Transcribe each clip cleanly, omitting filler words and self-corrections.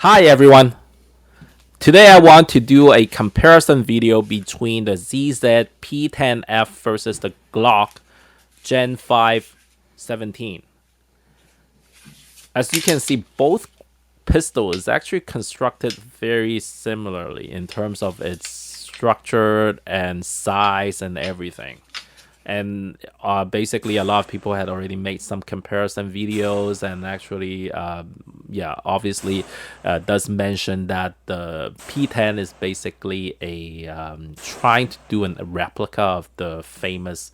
Hi everyone. Today I want to do a comparison video between the CZ P-10F versus the Glock Gen 5 17. As you can see, both pistols actually constructed very similarly in terms of its structure and size and everything. And basically a lot of people had already made some comparison videos, and actually obviously does mention that the P10 is basically a trying to do a replica of the famous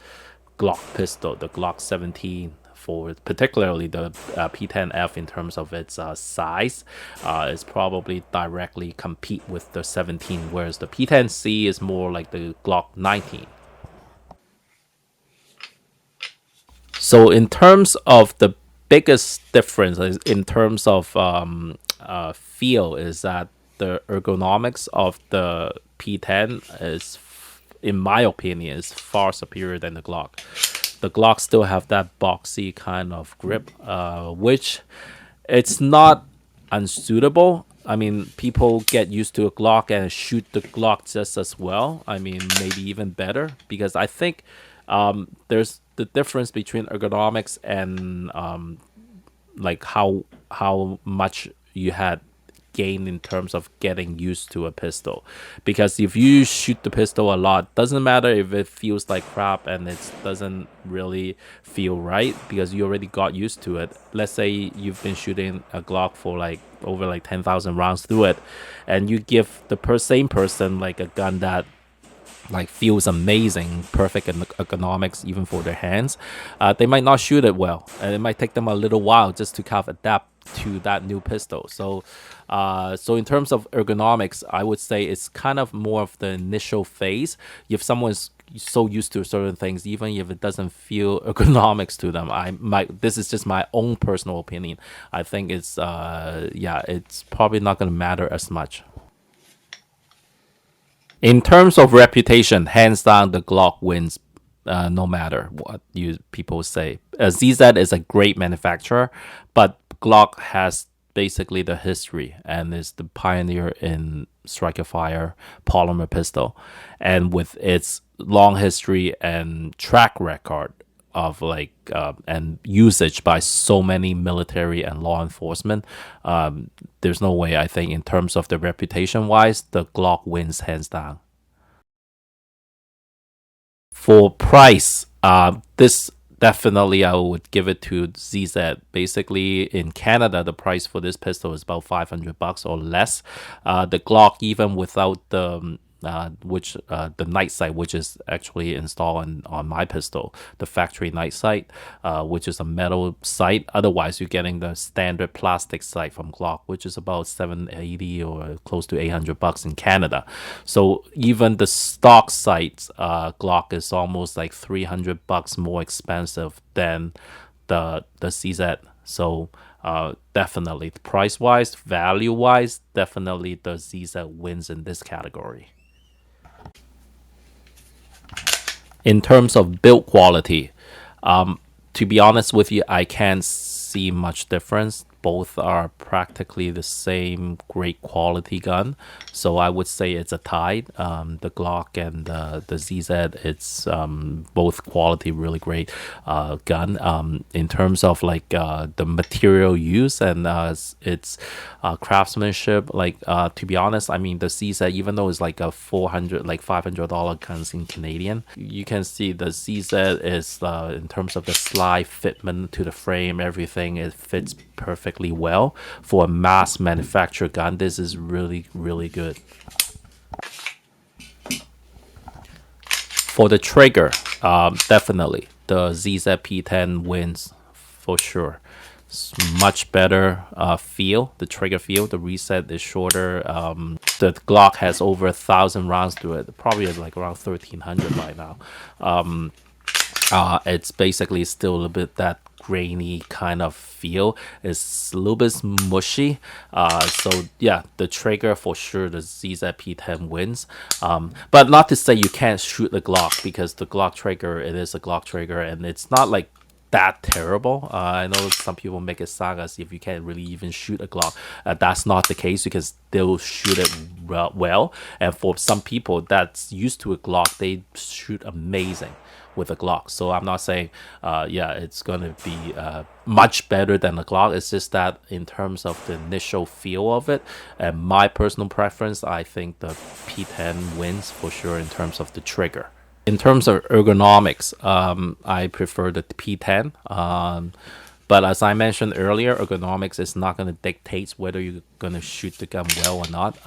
Glock pistol, the Glock 17, for particularly the P10F. In terms of its size, is probably directly compete with the 17, whereas the P10C is more like the Glock 19. So in terms of the biggest difference in terms of feel is that the ergonomics of the P10 is, in my opinion, is far superior than the Glock. The Glock still have that boxy kind of grip, which it's not unsuitable. I mean, people get used to a Glock and shoot the Glock just as well. I mean, maybe even better, because I think there's the difference between ergonomics and like how much you had gained in terms of getting used to a pistol. Because if you shoot the pistol a lot, doesn't matter if it feels like crap and it doesn't really feel right, because you already got used to it. Let's say you've been shooting a Glock for like over like 10,000 rounds through it, and you give the same person like a gun that like feels amazing, perfect ergonomics even for their hands, they might not shoot it well, and it might take them a little while just to kind of adapt to that new pistol. So in terms of ergonomics, I would say it's kind of more of the initial phase. If someone's so used to certain things, even if it doesn't feel ergonomics to them, this is just my own personal opinion, I think it's it's probably not going to matter as much. In terms of reputation, hands down, the Glock wins. No matter what you people say, CZ is a great manufacturer, but Glock has basically the history and is the pioneer in striker fire polymer pistol, and with its long history and track record of and usage by so many military and law enforcement, there's no way, I think, in terms of the reputation wise, the Glock wins hands down. For price, this definitely I would give it to CZ. Basically, in Canada, the price for this pistol is about $500 or less. The Glock, even without the the night sight, which is actually installed on my pistol, the factory night sight, which is a metal sight. Otherwise, you're getting the standard plastic sight from Glock, which is about $780 or close to $800 in Canada. So even the stock sight, Glock is almost like $300 more expensive than the CZ. So definitely price wise, value wise, definitely the CZ wins in this category. In terms of build quality, to be honest with you, I can't see much difference. Both are practically the same great quality gun, so I would say it's a tie. The Glock and the CZ, it's both quality, really great gun. In terms of like the material use and its craftsmanship, like to be honest, I mean the CZ, even though it's like a $500 guns in Canadian, you can see the CZ is in terms of the slide fitment to the frame, everything, it fits perfectly well for a mass manufactured gun. This is really, really good. For the trigger, definitely the CZ P10 wins for sure. It's much better feel, the trigger feel. The reset is shorter. The Glock has over 1,000 rounds to it, probably like around 1,300 by now. It's basically still a little bit that grainy kind of feel. It's a little bit mushy. So yeah, the trigger for sure, the CZ P10 wins. But not to say you can't shoot the Glock, because the Glock trigger, it is a Glock trigger, and it's not like that terrible. I know some people make it sound as if you can't really even shoot a Glock. That's not the case because they'll shoot it well. And for some people that's used to a Glock, they shoot amazing with a Glock. So I'm not saying, yeah, it's gonna be much better than a Glock. It's just that in terms of the initial feel of it, and my personal preference, I think the P10 wins for sure in terms of the trigger. In terms of ergonomics, I prefer the P10. But as I mentioned earlier, ergonomics is not going to dictate whether you're going to shoot the gun well or not.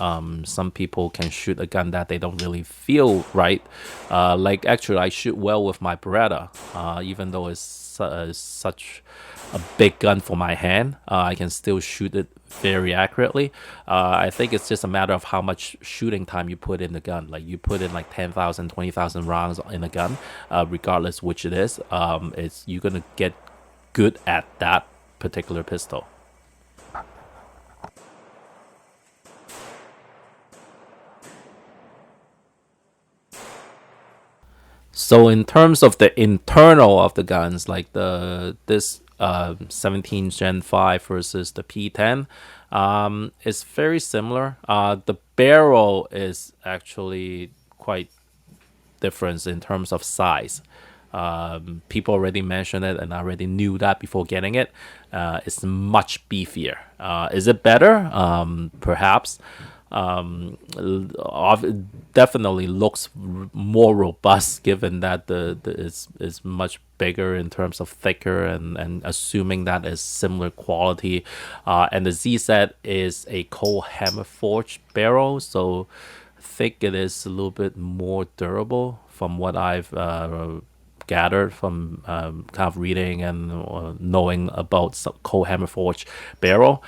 Some people can shoot a gun that they don't really feel right. Like actually, I shoot well with my Beretta, even though it's such a big gun for my hand. I can still shoot it very accurately. I think it's just a matter of how much shooting time you put in the gun. Like you put in like 10,000, 20,000 rounds in a gun, regardless which it is, you're going to get good at that particular pistol. So in terms of the internal of the guns, like this 17 Gen 5 versus the P10, it's very similar. The barrel is actually quite different in terms of size. People already mentioned it, and I already knew that before getting it. It's much beefier. Is it better? Perhaps. Definitely looks more robust, given that is much bigger in terms of thicker, and assuming that is similar quality. And the ZZ is a cold hammer forged barrel, so I think it is a little bit more durable from what I've gathered from kind of reading and knowing about some cold hammer forged barrel.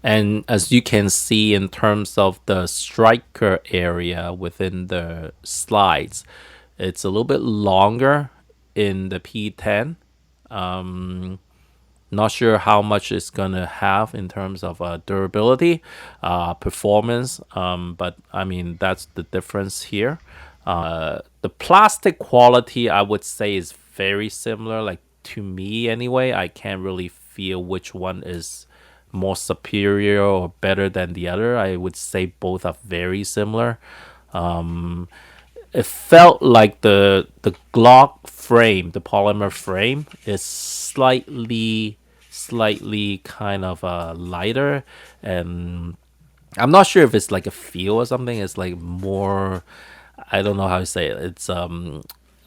And as you can see in terms of the striker area within the slides, it's a little bit longer in the P10. Not sure how much it's gonna have in terms of durability, performance, but I mean that's the difference here. The plastic quality, I would say, is very similar. Like to me, anyway, I can't really feel which one is more superior or better than the other. I would say both are very similar. It felt like the Glock frame, the polymer frame, is slightly kind of lighter, and I'm not sure if it's like a feel or something. It's like more, I don't know how to say it. It's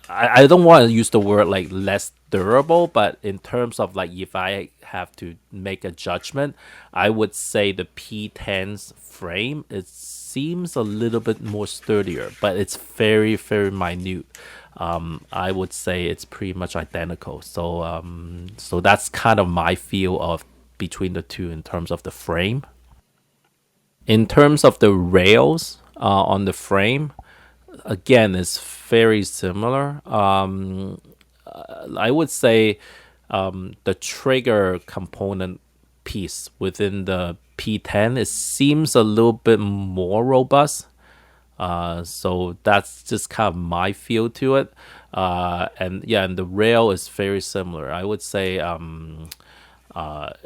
I don't want to use the word like less durable, but in terms of like if I have to make a judgment, I would say the P10's frame, it seems a little bit more sturdier, but it's very, very minute. I would say it's pretty much identical. So that's kind of my feel of between the two in terms of the frame. In terms of the rails on the frame, again, it's very similar. I would say the trigger component piece within the P10, it seems a little bit more robust. So that's just kind of my feel to it. And yeah, and the rail is very similar. I would say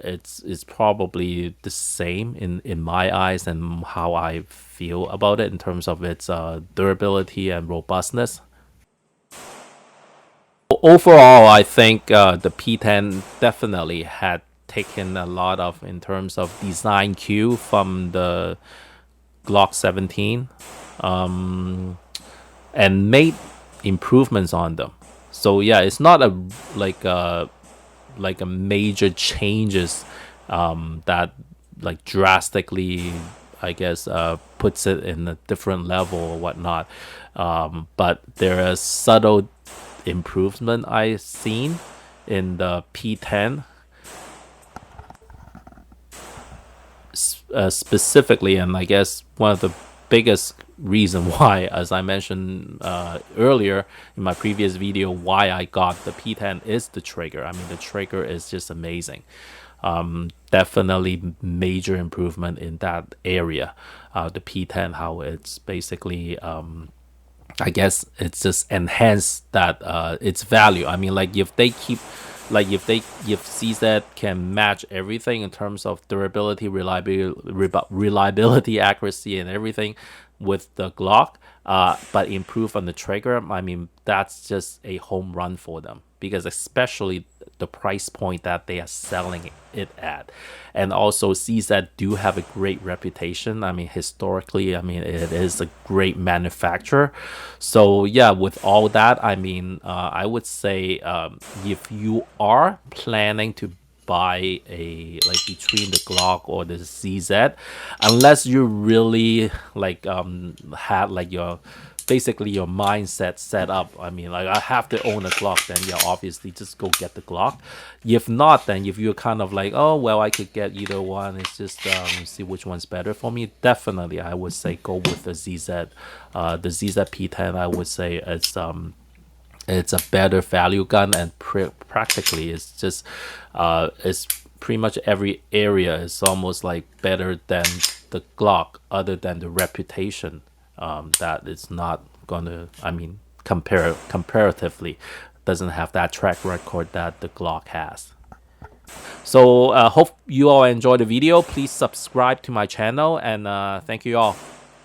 it's probably the same in my eyes and how I feel about it in terms of its durability and robustness. Overall, I think the P10 definitely had taken a lot of in terms of design cue from the Glock 17, and made improvements on them. So yeah, it's not a like a major changes that like drastically, I guess, puts it in a different level or whatnot. But there are subtle improvement I've seen in the P10, specifically, and I guess one of the biggest reason why, as I mentioned earlier in my previous video, why I got the P10 is the trigger. I mean, the trigger is just amazing. definitely major improvement in that area. The P10, how it's basically I guess it's just enhanced that its value. I mean, like if they keep, like if CZ can match everything in terms of durability, reliability, accuracy, and everything with the Glock, but improve on the trigger, I mean, that's just a home run for them, because especially the price point that they are selling it at. And also CZ do have a great reputation. I mean, historically, I mean, it is a great manufacturer. So yeah, with all that, I mean, I would say if you are planning to buy a, like, between the Glock or the CZ, unless you really like had like your basically your mindset set up. I mean, like, I have to own a Glock, then yeah, obviously just go get the Glock. If not, then if you're kind of like, oh well, I could get either one, it's just see which one's better for me, definitely I would say go with the ZZ. The ZZ P10, I would say it's a better value gun, and practically it's just it's pretty much every area is almost like better than the Glock, other than the reputation that it's not gonna, I mean, comparatively doesn't have that track record that the Glock has. So hope you all enjoyed the video. Please subscribe to my channel, and thank you all.